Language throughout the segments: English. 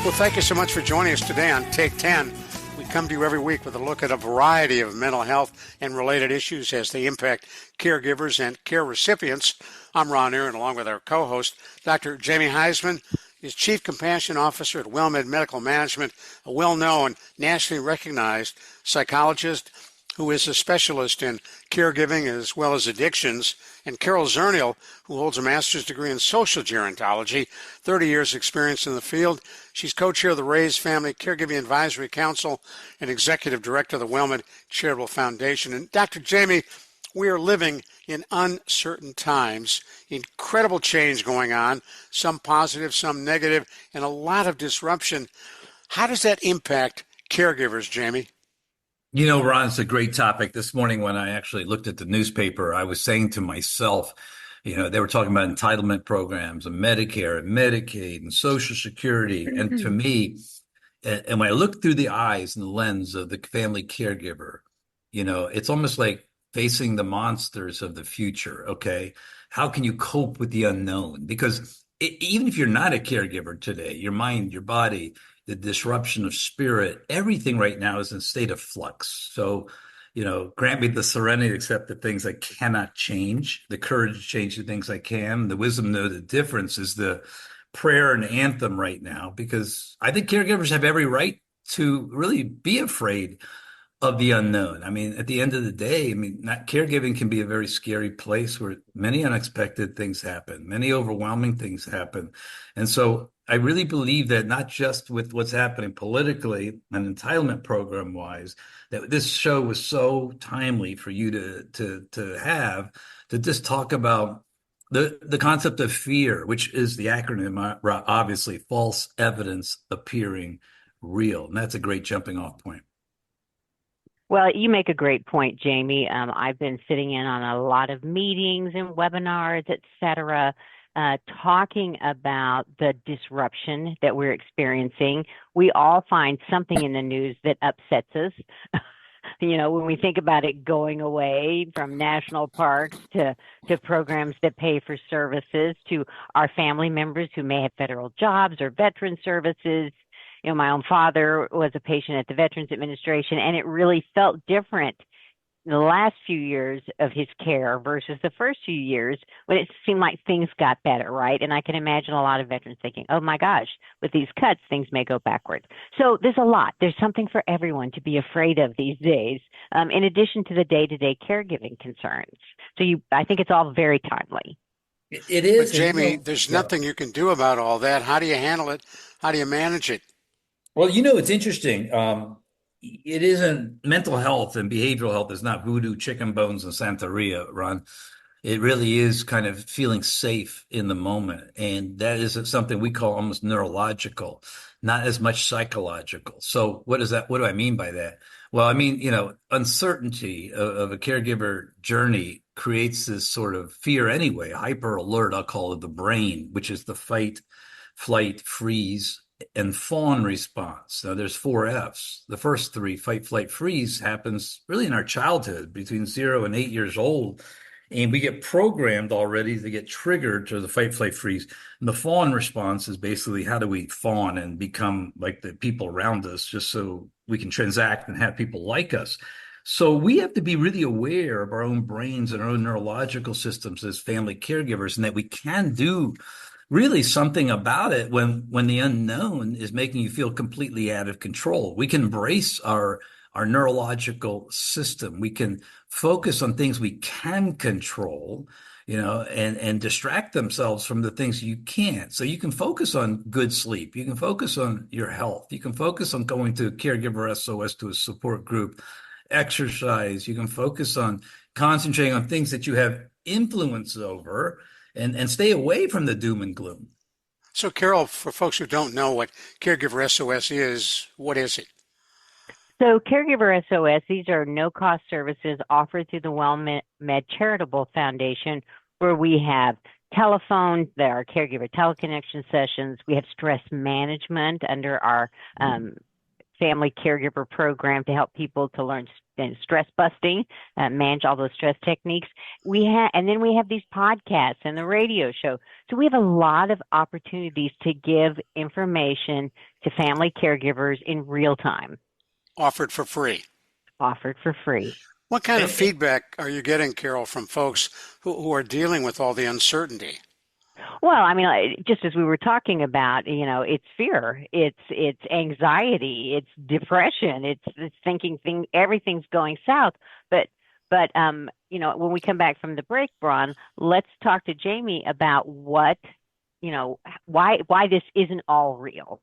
Well, thank you so much for joining us today on Take 10. We come to you every week with a look at a variety of mental health and related issues as they impact caregivers and care recipients. I'm Ron Aaron, along with our co-host, Dr. Jamie Huysman, is Chief Compassion Officer at WellMed Medical Management, a well-known, nationally recognized psychologist who is a specialist in caregiving as well as addictions, and Carol Zernial, who holds a master's degree in social gerontology, 30 years experience in the field. She's co-chair of the Raise Family Caregiving Advisory Council and executive director of the WellMed Charitable Foundation. And Dr. Jamie, we are living in uncertain times, incredible change going on, some positive, some negative, and a lot of disruption. How does that impact caregivers, Jamie? You know, Ron, it's a great topic. This morning when I actually looked at the newspaper, I was saying to myself, they were talking about entitlement programs and Medicare and Medicaid and Social Security. And to me, and when I look through the eyes and the lens of the family caregiver, it's almost like facing the monsters of the future. Okay. How can you cope with the unknown? Because even if you're not a caregiver today, your mind, your body, the disruption of spirit, everything right now is in a state of flux. So, grant me the serenity to accept the things I cannot change, the courage to change the things I can, the wisdom to know the difference is the prayer and anthem right now, because I think caregivers have every right to really be afraid of the unknown. I mean, at the end of the day, caregiving can be a very scary place where many unexpected things happen, many overwhelming things happen. And so I really believe that not just with what's happening politically and entitlement program wise, that this show was so timely for you to have to just talk about the concept of fear, which is the acronym, obviously, false evidence appearing real. And that's a great jumping off point. Well, you make a great point, Jamie. I've been sitting in on a lot of meetings and webinars, et cetera, talking about the disruption that we're experiencing. We all find something in the news that upsets us. When we think about it going away, from national parks to programs that pay for services, to our family members who may have federal jobs or veteran services. My own father was a patient at the Veterans Administration, and it really felt different the last few years of his care versus the first few years when it seemed like things got better, right? And I can imagine a lot of veterans thinking, oh my gosh, with these cuts, things may go backwards. So there's a lot. There's something for everyone to be afraid of these days, in addition to the day-to-day caregiving concerns. So I think it's all very timely. It is. But Jamie, there's nothing you can do about all that. How do you handle it? How do you manage it? Well, it's interesting. It isn't mental health and behavioral health is not voodoo, chicken bones, and Santeria, Ron. It really is kind of feeling safe in the moment. And that is something we call almost neurological, not as much psychological. So what do I mean by that? Well, uncertainty of a caregiver journey creates this sort of fear anyway, hyper alert, I'll call it the brain, which is the fight, flight, freeze, and fawn response. Now there's 4 F's. The first 3, fight, flight, freeze, happens really in our childhood between 0 and 8 years old. And we get programmed already to get triggered to the fight, flight, freeze. And the fawn response is basically how do we fawn and become like the people around us just so we can transact and have people like us. So we have to be really aware of our own brains and our own neurological systems as family caregivers, and that we can do really something about it when the unknown is making you feel completely out of control. We can brace our neurological system. We can focus on things we can control, and distract themselves from the things you can't. So you can focus on good sleep. You can focus on your health. You can focus on going to Caregiver SOS, to a support group, exercise. You can focus on concentrating on things that you have influence over, and stay away from the doom and gloom. So, Carol, for folks who don't know what Caregiver SOS is, what is it? So Caregiver SOS, these are no-cost services offered through the WellMed Charitable Foundation, where we have telephone, there are caregiver teleconnection sessions. We have stress management under our family caregiver program to help people to learn and stress busting, manage all those stress techniques. And then we have these podcasts and the radio show. So we have a lot of opportunities to give information to family caregivers in real time. Offered for free. Offered for free. What kind of feedback are you getting, Carol, from folks who are dealing with all the uncertainty? Well, I mean, just as we were talking about, it's fear, it's anxiety, it's depression, it's thinking everything's going south. But when we come back from the break, Ron, let's talk to Jamie about why this isn't all real.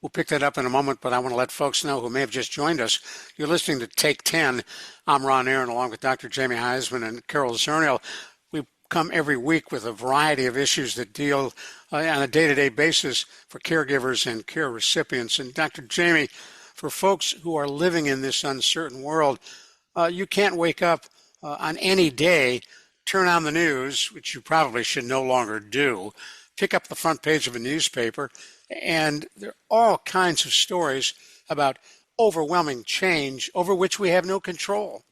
We'll pick that up in a moment, but I want to let folks know who may have just joined us. You're listening to Take 10. I'm Ron Aaron, along with Dr. Jamie Huysman and Carol Zernial. We come every week with a variety of issues that deal on a day-to-day basis for caregivers and care recipients. And Dr. Jamie, for folks who are living in this uncertain world, you can't wake up on any day, turn on the news, which you probably should no longer do, pick up the front page of a newspaper, and there are all kinds of stories about overwhelming change over which we have no control.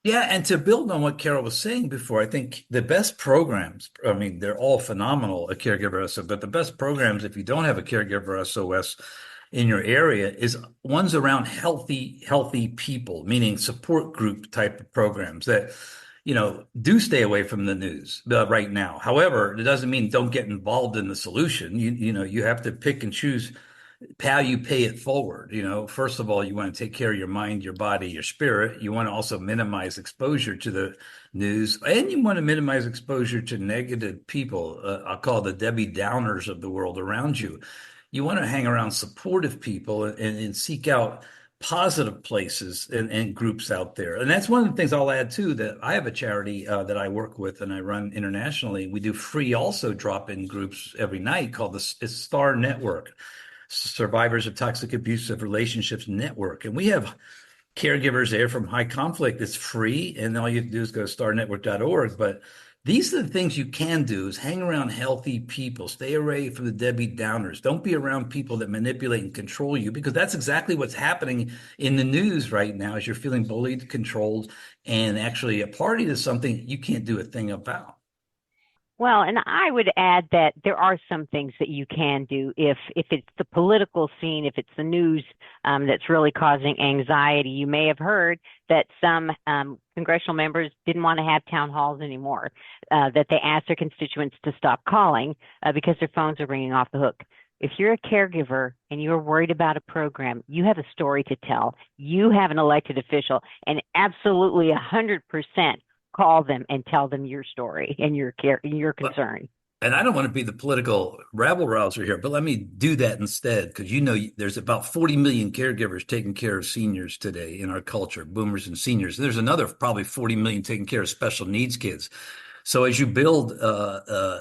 Yeah, and to build on what Carol was saying before, I think the best programs, I mean, they're all phenomenal at Caregiver SOS, but the best programs, if you don't have a Caregiver SOS in your area, is ones around healthy people, meaning support group type of programs that, do stay away from the news right now. However, it doesn't mean don't get involved in the solution. You have to pick and choose how you pay it forward. First of all, you want to take care of your mind, your body, your spirit. You want to also minimize exposure to the news, and you want to minimize exposure to negative people. I'll call the Debbie Downers of the world around you. You want to hang around supportive people and seek out positive places and groups out there. And that's one of the things I'll add too, that I have a charity that I work with and I run internationally. We do free also drop-in groups every night called the STAR Network, Survivors of Toxic Abusive Relationships Network. And we have caregivers there from high conflict. It's free, and all you have to do is go to starnetwork.org. But these are the things you can do: is hang around healthy people, stay away from the Debbie Downers. Don't be around people that manipulate and control you, because that's exactly what's happening in the news right now. Is you're feeling bullied, controlled, and actually a party to something you can't do a thing about. Well, and I would add that there are some things that you can do if it's the political scene, if it's the news that's really causing anxiety. You may have heard that some congressional members didn't want to have town halls anymore, that they asked their constituents to stop calling because their phones are ringing off the hook. If you're a caregiver and you're worried about a program, you have a story to tell. You have an elected official, and absolutely 100% call them and tell them your story and your concern. And I don't want to be the political rabble rouser here, but let me do that instead, because there's about 40 million caregivers taking care of seniors today in our culture, boomers and seniors. And there's another probably 40 million taking care of special needs kids. So as you build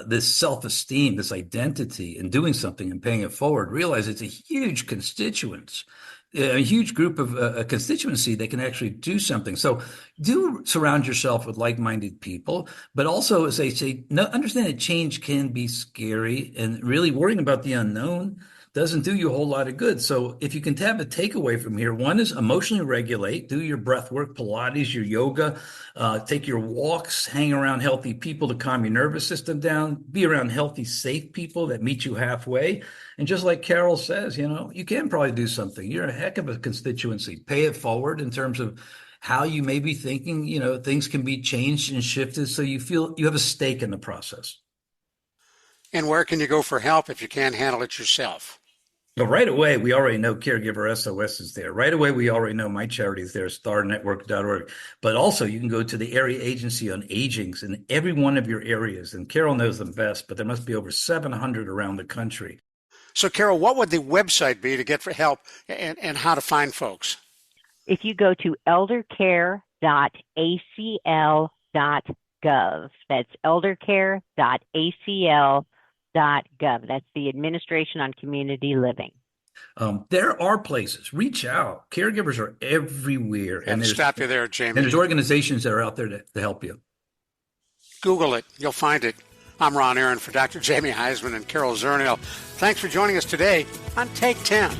this self-esteem, this identity, and doing something and paying it forward, realize it's a huge constituency. A huge group of a constituency that can actually do something. So do surround yourself with like-minded people, but also, as they say, understand that change can be scary, and really worrying about the unknown doesn't do you a whole lot of good. So if you can have a takeaway from here, one is emotionally regulate, do your breath work, Pilates, your yoga, take your walks, hang around healthy people to calm your nervous system down, be around healthy, safe people that meet you halfway. And just like Carol says, you can probably do something. You're a heck of a constituency. Pay it forward in terms of how you may be thinking, things can be changed and shifted so you feel you have a stake in the process. And where can you go for help if you can't handle it yourself? Well, right away, we already know Caregiver SOS is there. Right away, we already know my charity is there, starnetwork.org. But also, you can go to the Area Agency on Aging's in every one of your areas. And Carol knows them best, but there must be over 700 around the country. So, Carol, what would the website be to get for help and how to find folks? If you go to eldercare.acl.gov, that's eldercare.acl.gov. That's the Administration on Community Living. There are places. Reach out. Caregivers are everywhere. And stop you there, Jamie. And there's organizations that are out there to help you. Google it. You'll find it. I'm Ron Aaron for Dr. Jamie Huysman and Carol Zernial. Thanks for joining us today on Take 10.